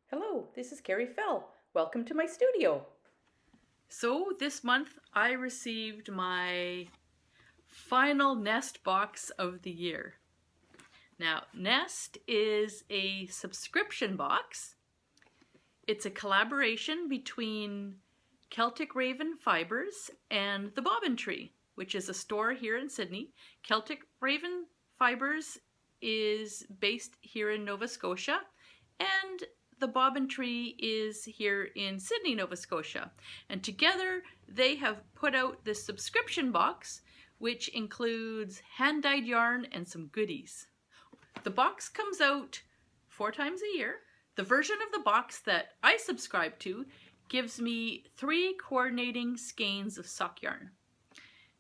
Hello, this is Carrie Fell. Welcome to my studio. So this month I received my final Nest box of the year. Now, Nest is a subscription box. It's a collaboration between Celtic Raven Fibres and the Bobbin Tree, which is a store here in Sydney. Celtic Raven Fibres is based here in Nova Scotia, and the Bobbin Tree is here in Sydney, Nova Scotia. And together they have put out this subscription box, which includes hand-dyed yarn and some goodies. The box comes out 4 times a year. The version of the box that I subscribe to gives me 3 coordinating skeins of sock yarn.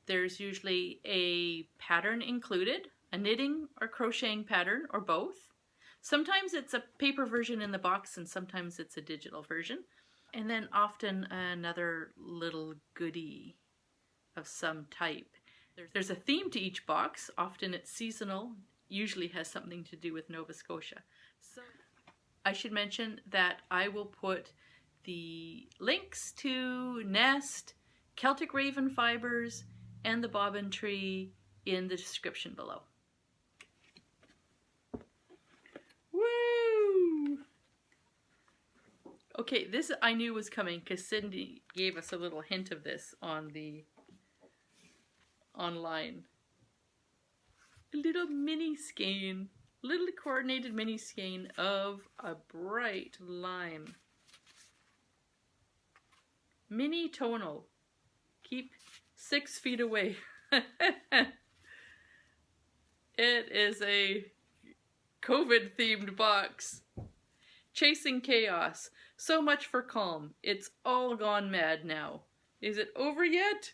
There's usually a pattern included, a knitting or crocheting pattern, or both. Sometimes it's a paper version in the box and sometimes it's a digital version. And then often another little goodie of some type. There's a theme to each box. Often it's seasonal, usually has something to do with Nova Scotia. So I should mention that I will put the links to Nest, Celtic Raven Fibres, and the Bobbin Tree in the description below. Woo! Okay, this I knew was coming because Cindy gave us a little hint of this on the online. A little mini skein, little coordinated mini skein of a bright lime. Mini tonal. Keep 6 feet away. It is a COVID themed box. Chasing chaos. So much for calm. It's all gone mad now. Is it over yet?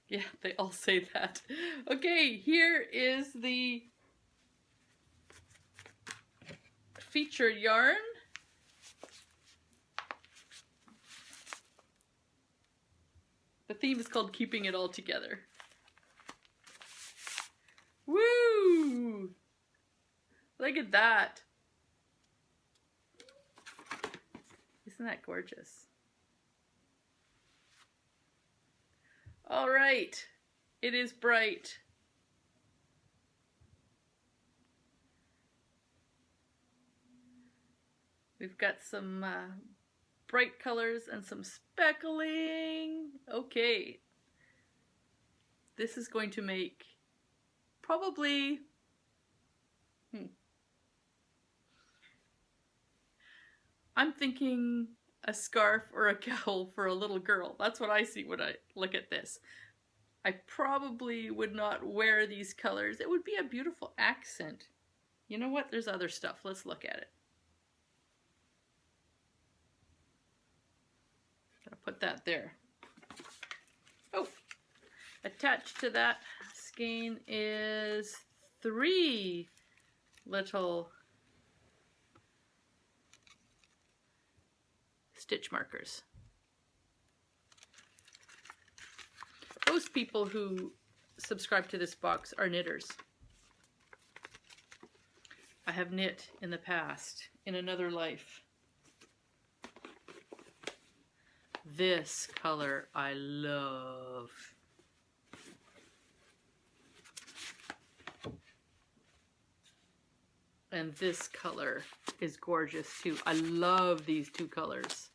Yeah, they all say that. Okay, here is the featured yarn. The theme is called Keeping It All Together. Woo! Look at that. Isn't that gorgeous? All right, it is bright. We've got some bright colors and some speckling. Okay. This is going to make probably I'm thinking a scarf or a cowl for a little girl. That's what I see when I look at this. I probably would not wear these colors. It would be a beautiful accent. You know what? There's other stuff. Let's look at it. Gotta put that there. Oh, attached to that skein is 3 little stitch markers. Most people who subscribe to this box are knitters. I have knit in the past, in another life. This color I love. And this color is gorgeous too. I love these 2 colors.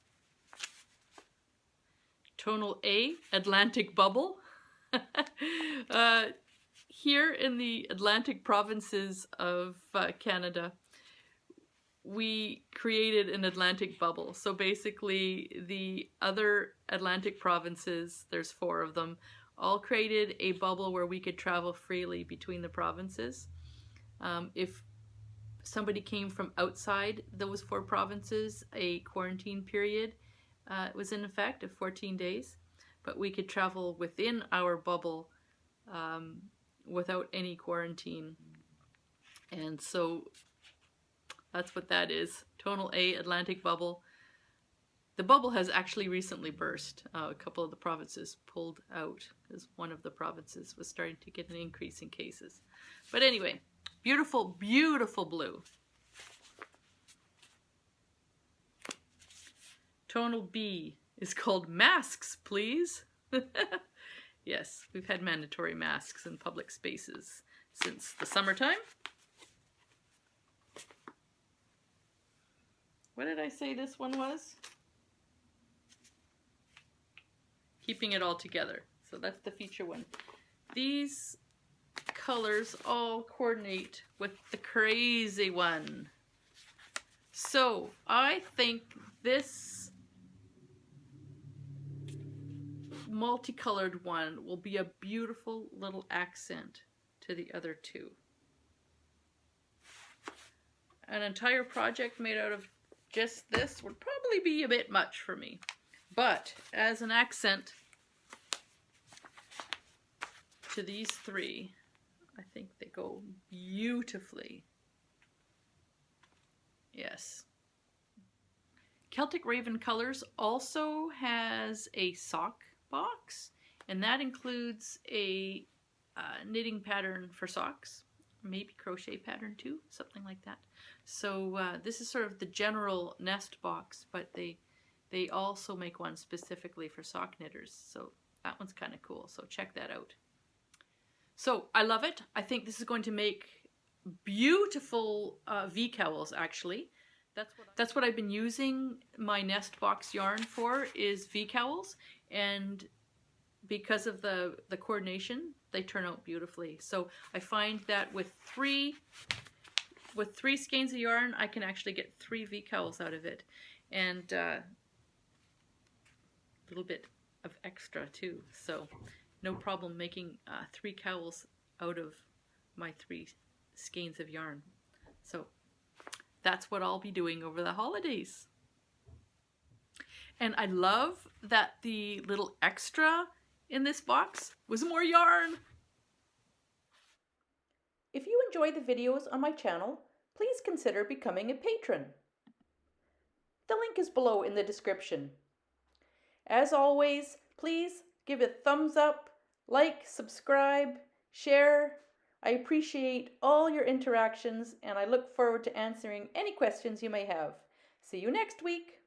Tonal A, Atlantic Bubble. Here in the Atlantic provinces of Canada, we created an Atlantic bubble. So basically the other Atlantic provinces, there's 4 of them, all created a bubble where we could travel freely between the provinces. If somebody came from outside those 4 provinces, a quarantine period was in effect of 14 days, but we could travel within our bubble without any quarantine. And so that's what that is. Tonal A, Atlantic Bubble. The bubble has actually recently burst. A couple of the provinces pulled out because one of the provinces was starting to get an increase in cases. But anyway, Beautiful, beautiful blue. Tonal B is called Masks, Please. Yes, we've had mandatory masks in public spaces since the summertime. What did I say this one was? Keeping it all together. So that's the feature one. These colors all coordinate with the crazy one. So I think this multicolored one will be a beautiful little accent to the other two. An entire project made out of just this would probably be a bit much for me, but as an accent to these three, I think they go beautifully. Yes. Celtic Raven Colors also has a sock box, and that includes a knitting pattern for socks, maybe crochet pattern too, something like that. So this is sort of the general nest box, but they also make one specifically for sock knitters, so that one's kind of cool, so check that out. So I love it. I think this is going to make beautiful V-cowls, actually. That's what I've been using my nest box yarn for, is V-cowls, and because of the coordination, they turn out beautifully. So I find that with three skeins of yarn, I can actually get 3 V-cowls out of it, and a little bit of extra too. So no problem making 3 cowls out of my 3 skeins of yarn. So that's what I'll be doing over the holidays. And I love that the little extra in this box was more yarn. If you enjoy the videos on my channel, please consider becoming a patron. The link is below in the description. As always, please give a thumbs up, like, subscribe, share. I appreciate all your interactions, and I look forward to answering any questions you may have. See you next week.